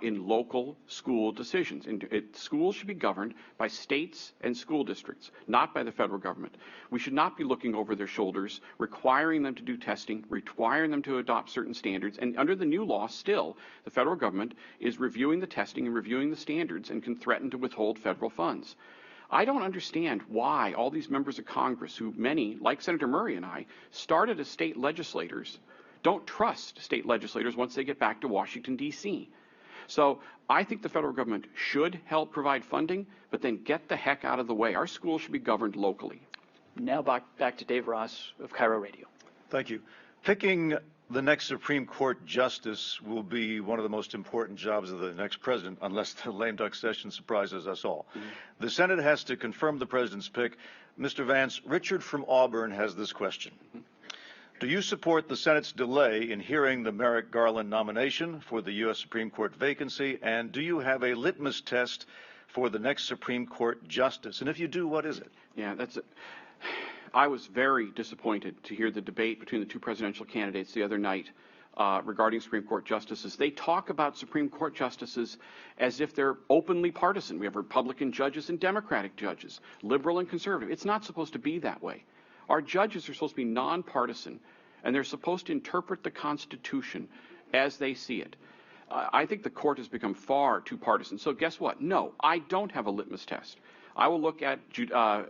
S3: in local school decisions. Schools should be governed by states and school districts, not by the federal government. We should not be looking over their shoulders, requiring them to do testing, requiring them to adopt certain standards. And under the new law, still, the federal government is reviewing the testing and reviewing the standards and can threaten to withhold federal funds. I don't understand why all these members of Congress, who many, like Senator Murray and I, started as state legislators, don't trust state legislators once they get back to Washington, D.C. So I think the federal government should help provide funding, but then get the heck out of the way. Our schools should be governed locally.
S1: Now back to Dave Ross of Cairo Radio.
S4: Thank you. Picking the next Supreme Court justice will be one of the most important jobs of the next president, unless the lame duck session surprises us all. The Senate has to confirm the president's pick. Mr. Vance, Richard from Auburn has this question. Do you support the Senate's delay in hearing the Merrick Garland nomination for the U.S. Supreme Court vacancy? And do you have a litmus test for the next Supreme Court justice? And if you do, what is it?
S3: Yeah, I was very disappointed to hear the debate between the two presidential candidates the other night regarding Supreme Court justices. They talk about Supreme Court justices as if they're openly partisan. We have Republican judges and Democratic judges, liberal and conservative. It's not supposed to be that way. Our judges are supposed to be nonpartisan, and they're supposed to interpret the Constitution as they see it. I think the court has become far too partisan. So guess what? No, I don't have a litmus test. I will look at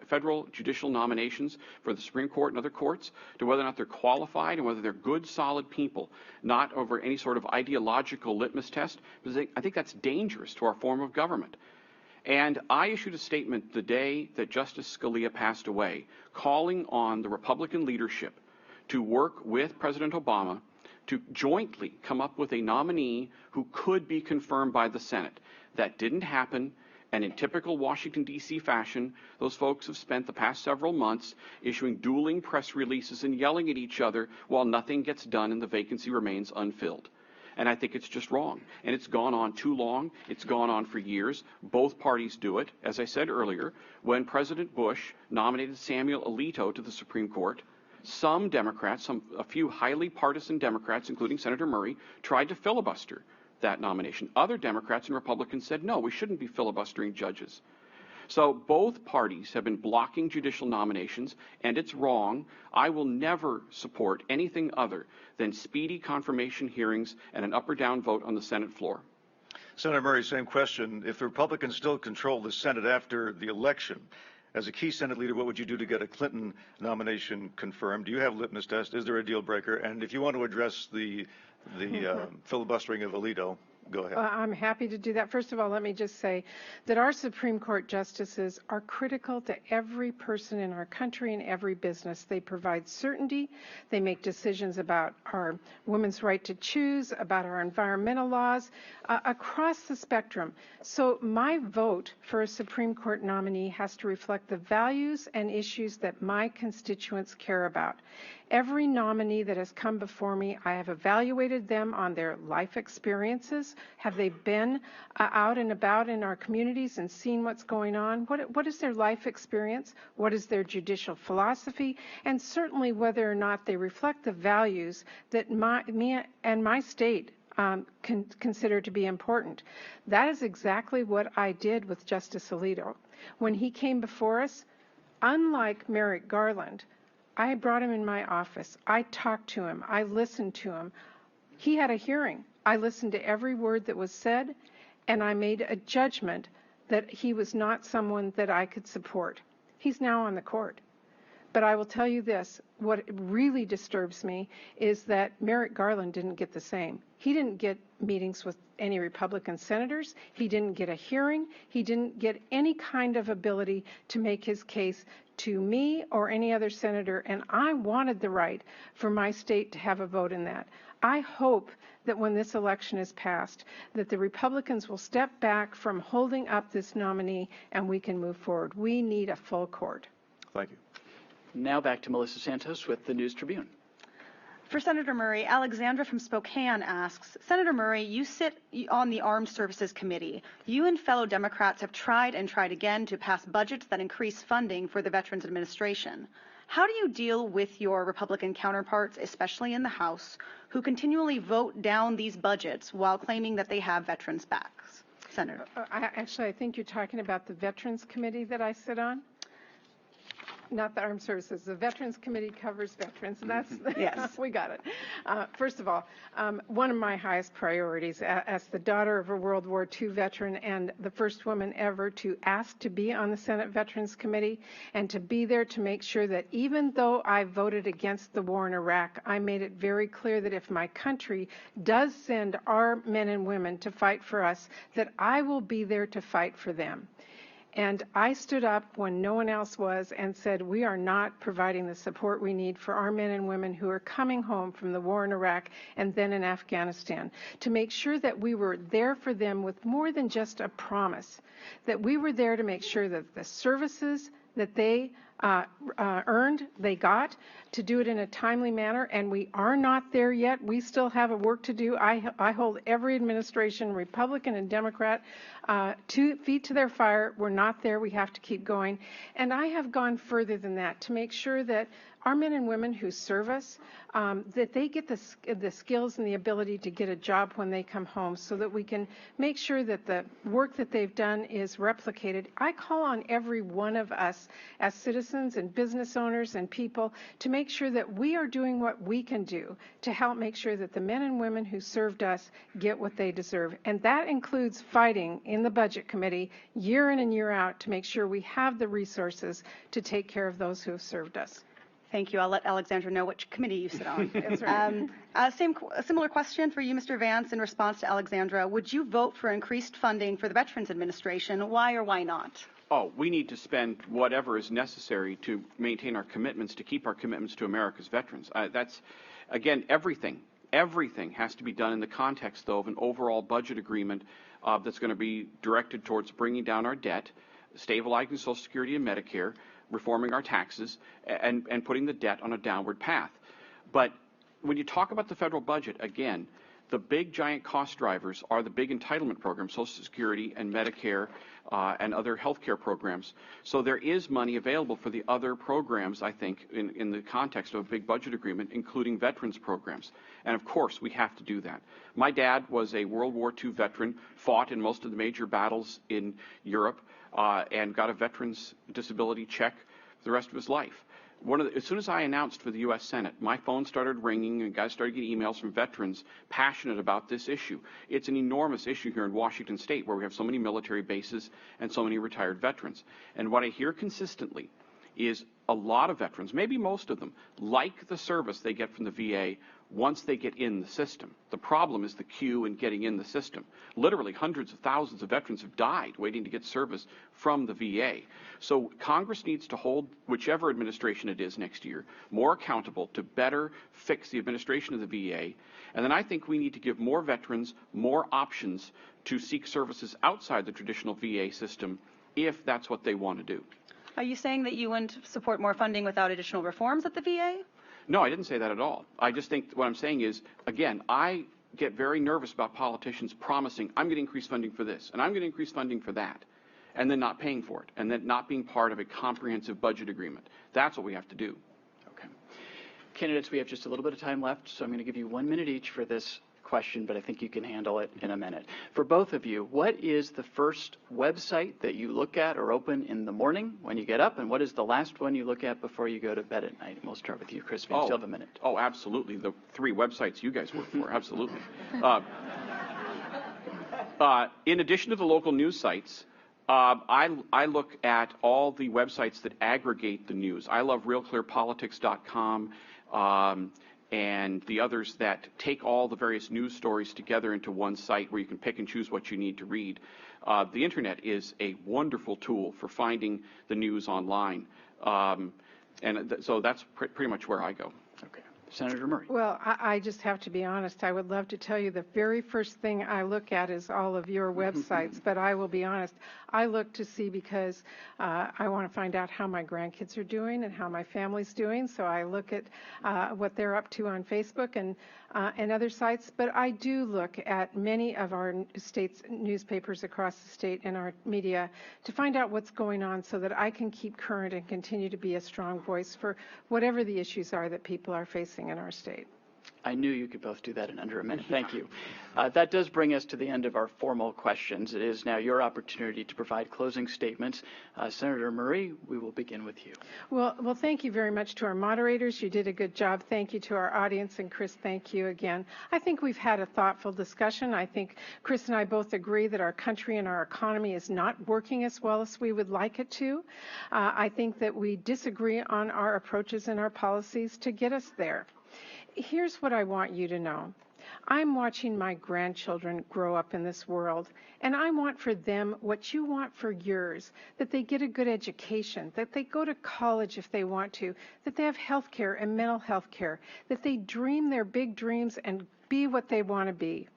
S3: federal judicial nominations for the Supreme Court and other courts to whether or not they're qualified and whether they're good, solid people, not over any sort of ideological litmus test, because I think that's dangerous to our form of government. And I issued a statement the day that Justice Scalia passed away, calling on the Republican leadership to work with President Obama to jointly come up with a nominee who could be confirmed by the Senate. That didn't happen, and in typical Washington, D.C. fashion, those folks have spent the past several months issuing dueling press releases and yelling at each other while nothing gets done and the vacancy remains unfilled. And I think it's just wrong. And it's gone on too long. It's gone on for years. Both parties do it. As I said earlier, when President Bush nominated Samuel Alito to the Supreme Court, some Democrats, a few highly partisan Democrats, including Senator Murray, tried to filibuster that nomination. Other Democrats and Republicans said, no, we shouldn't be filibustering judges. So both parties have been blocking judicial nominations, and it's wrong. I will never support anything other than speedy confirmation hearings and an up or down vote on the Senate floor.
S4: Senator Murray, same question. If the Republicans still control the Senate after the election, As a key Senate leader, what would you do to get a Clinton nomination confirmed? Do you have litmus test? Is there a deal breaker? And if you want to address the filibustering of Alito, go ahead.
S2: I'm happy to do that. First of all, let me just say that our Supreme Court justices are critical to every person in our country and every business. They provide certainty. They make decisions about our women's right to choose, about our environmental laws, across the spectrum. So my vote for a Supreme Court nominee has to reflect the values and issues that my constituents care about. Every nominee that has come before me, I have evaluated them on their life experiences. Have they been out and about in our communities and seen what's going on? What is their life experience? What is their judicial philosophy? And certainly whether or not they reflect the values that me and my state consider to be important. That is exactly what I did with Justice Alito. When he came before us, unlike Merrick Garland, I brought him in my office. I talked to him. I listened to him. He had a hearing. I listened to every word that was said, and I made a judgment that he was not someone that I could support. He's now on the court. But I will tell you this, what really disturbs me is that Merrick Garland didn't get the same. He didn't get meetings with any Republican senators. He didn't get a hearing. He didn't get any kind of ability to make his case to me or any other senator, and I wanted the right for my state to have a vote in that. I hope that when this election is passed, that the Republicans will step back from holding up this nominee and we can move forward. We need a full court.
S4: Thank you.
S1: Now back to Melissa Santos with the News Tribune.
S5: For Senator Murray, Alexandra from Spokane asks, Senator Murray, you sit on the Armed Services Committee. You and fellow Democrats have tried and tried again to pass budgets that increase funding for the Veterans Administration. How do you deal with your Republican counterparts, especially in the House, who continually vote down these budgets while claiming that they have veterans' backs? Senator.
S2: I think you're talking about the Veterans Committee that I sit on. Not the Armed Services. The Veterans Committee covers veterans. That's
S5: yes.
S2: We got it. First of all, one of my highest priorities as the daughter of a World War II veteran and the first woman ever to ask to be on the Senate Veterans Committee and to be there to make sure that even though I voted against the war in Iraq, I made it very clear that if my country does send our men and women to fight for us, that I will be there to fight for them. And I stood up when no one else was and said, we are not providing the support we need for our men and women who are coming home from the war in Iraq and then in Afghanistan, to make sure that we were there for them with more than just a promise, that we were there to make sure that the services that they earned, they got, to do it in a timely manner, and we are not there yet. We still have a work to do. I hold every administration, Republican and Democrat, 2 feet to their fire. We're not there. We have to keep going. And I have gone further than that to make sure that our men and women who serve us, that they get the skills and the ability to get a job when they come home so that we can make sure that the work that they've done is replicated. I call on every one of us as citizens and business owners and people to make sure that we are doing what we can do to help make sure that the men and women who served us get what they deserve. And that includes fighting in the Budget Committee year in and year out to make sure we have the resources to take care of those who have served us.
S5: Thank you. I'll let Alexandra know which committee you sit on.
S2: That's right.
S5: Similar question for you, Mr. Vance, in response to Alexandra. Would you vote for increased funding for the Veterans Administration? Why or why not?
S3: Oh, we need to spend whatever is necessary to maintain our commitments, to keep our commitments to America's veterans. That's, again, everything has to be done in the context, though, of an overall budget agreement that's going to be directed towards bringing down our debt, stabilizing Social Security and Medicare, reforming our taxes, and putting the debt on a downward path. But when you talk about the federal budget, again, the big giant cost drivers are the big entitlement programs, Social Security and Medicare and other health care programs. So there is money available for the other programs, I think, in the context of a big budget agreement, including veterans programs. And of course, we have to do that. My dad was a World War II veteran, fought in most of the major battles in Europe, and got a veterans disability check for the rest of his life. As soon as I announced for the U.S. Senate, my phone started ringing and guys started getting emails from veterans passionate about this issue. It's an enormous issue here in Washington State where we have so many military bases and so many retired veterans. And what I hear consistently is a lot of veterans, maybe most of them, like the service they get from the VA once they get in the system. The problem is the queue and getting in the system. Literally hundreds of thousands of veterans have died waiting to get service from the VA. So Congress needs to hold whichever administration it is next year more accountable to better fix the administration of the VA. And then I think we need to give more veterans more options to seek services outside the traditional VA system if that's what they want to do.
S5: Are you saying that you wouldn't support more funding without additional reforms at the VA?
S3: No, I didn't say that at all. I just think what I'm saying is, again, I get very nervous about politicians promising, I'm going to increase funding for this, and I'm going to increase funding for that, and then not paying for it, and then not being part of a comprehensive budget agreement. That's what we have to do.
S1: Okay. Candidates, we have just a little bit of time left, so I'm going to give you 1 minute each for this question, but I think you can handle it in a minute. For both of you, what is the first website that you look at or open in the morning when you get up, and what is the last one you look at before you go to bed at night? And we'll start with you, Chris Vance. You have a minute.
S3: Oh, absolutely. The 3 websites you guys work for, absolutely. In addition to the local news sites, I look at all the websites that aggregate the news. I love realclearpolitics.com. And the others that take all the various news stories together into one site where you can pick and choose what you need to read. The internet is a wonderful tool for finding the news online. So that's pretty much where I go.
S1: Okay. Senator Murray.
S2: Well, I just have to be honest. I would love to tell you the very first thing I look at is all of your websites, but I will be honest. I look to see because I want to find out how my grandkids are doing and how my family's doing. So I look at what they're up to on Facebook and other sites. But I do look at many of our state's newspapers across the state and our media to find out what's going on so that I can keep current and continue to be a strong voice for whatever the issues are that people are facing in our state.
S1: I knew you could both do that in under a minute. Thank you. That does bring us to the end of our formal questions. It is now your opportunity to provide closing statements. Senator Murray, we will begin with you.
S2: Well, thank you very much to our moderators. You did a good job. Thank you to our audience. And Chris, thank you again. I think we've had a thoughtful discussion. I think Chris and I both agree that our country and our economy is not working as well as we would like it to. I think that we disagree on our approaches and our policies to get us there. Here's what I want you to know. I'm watching my grandchildren grow up in this world, and I want for them what you want for yours, that they get a good education, that they go to college if they want to, that they have health care and mental health care, that they dream their big dreams and be what they want to be.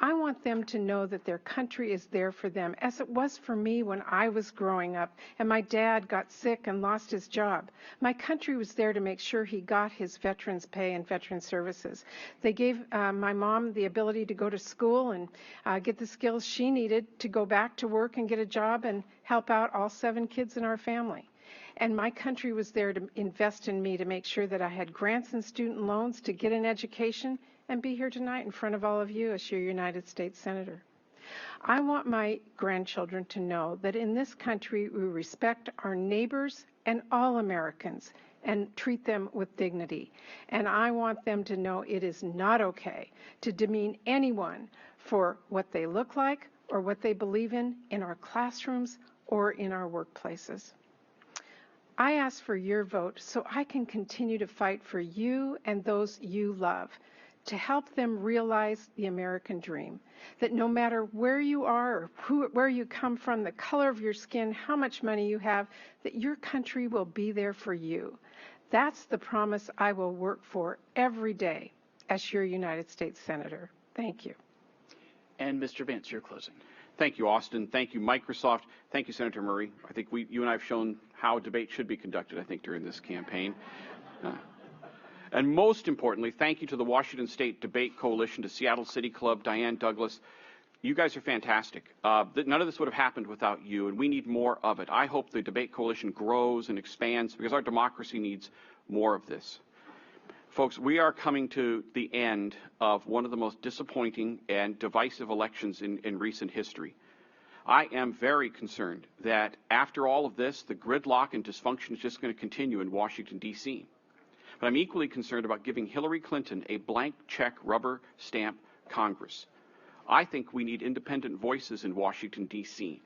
S2: I want them to know that their country is there for them, as it was for me when I was growing up and my dad got sick and lost his job. My country was there to make sure he got his veterans pay and veteran services. They gave my mom the ability to go to school and get the skills she needed to go back to work and get a job and help out all 7 kids in our family. And my country was there to invest in me to make sure that I had grants and student loans to get an education and be here tonight in front of all of you as your United States Senator. I want my grandchildren to know that in this country we respect our neighbors and all Americans and treat them with dignity. And I want them to know it is not okay to demean anyone for what they look like or what they believe in our classrooms or in our workplaces. I ask for your vote so I can continue to fight for you and those you love, to help them realize the American dream, that no matter where you are or where you come from, the color of your skin, how much money you have, that your country will be there for you. That's the promise I will work for every day as your United States Senator. Thank you.
S1: And Mr. Vance, your closing.
S3: Thank you, Austin. Thank you, Microsoft. Thank you, Senator Murray. I think you and I have shown how debate should be conducted, I think, during this campaign. And most importantly, thank you to the Washington State Debate Coalition, to Seattle CityClub, Diane Douglas. You guys are fantastic. None of this would have happened without you, and we need more of it. I hope the Debate Coalition grows and expands because our democracy needs more of this. Folks, we are coming to the end of one of the most disappointing and divisive elections in recent history. I am very concerned that after all of this, the gridlock and dysfunction is just going to continue in Washington, D.C. But I'm equally concerned about giving Hillary Clinton a blank check rubber stamp Congress. I think we need independent voices in Washington, D.C.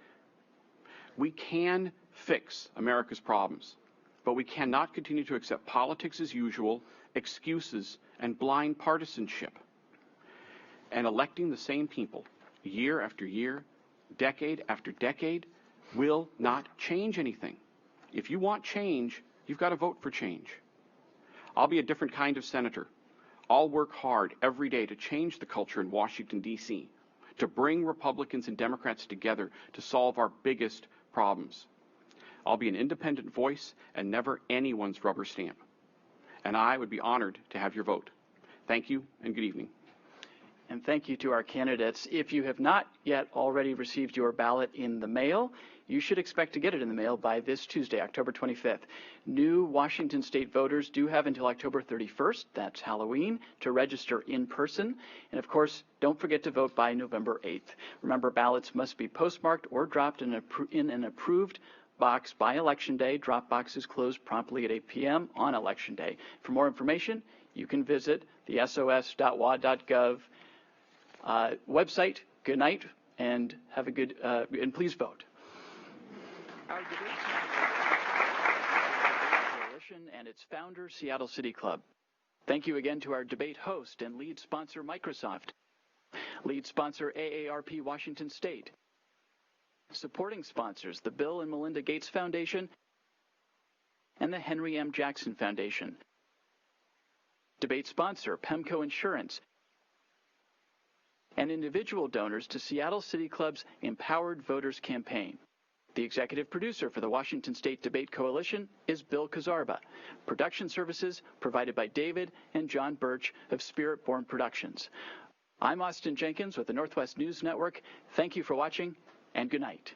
S3: We can fix America's problems, but we cannot continue to accept politics as usual, excuses, and blind partisanship. And electing the same people year after year, decade after decade, will not change anything. If you want change, you've got to vote for change. I'll be a different kind of senator. I'll work hard every day to change the culture in Washington, D.C., to bring Republicans and Democrats together to solve our biggest problems. I'll be an independent voice and never anyone's rubber stamp. And I would be honored to have your vote. Thank you and good evening.
S1: And thank you to our candidates. If you have not yet already received your ballot in the mail, you should expect to get it in the mail by this Tuesday, October 25th. New Washington state voters do have until October 31st, that's Halloween, to register in person. And of course, don't forget to vote by November 8th. Remember, ballots must be postmarked or dropped in an approved box by Election Day. Drop boxes close promptly at 8 p.m. on Election Day. For more information, you can visit the sos.wa.gov website. Good night, and have a good, and please vote. Our debate coalition and its founder, Seattle CityClub. Thank you again to our debate host and lead sponsor, Microsoft. Lead sponsor, AARP Washington State. Supporting sponsors, the Bill and Melinda Gates Foundation and the Henry M. Jackson Foundation. Debate sponsor, PEMCO Insurance. And individual donors to Seattle CityClub's Empowered Voters campaign. The executive producer for the Washington State Debate Coalition is Bill Kaczaraba. Production services provided by David and John Birch of Spirit Born Productions. I'm Austin Jenkins with the Northwest News Network. Thank you for watching, and good night.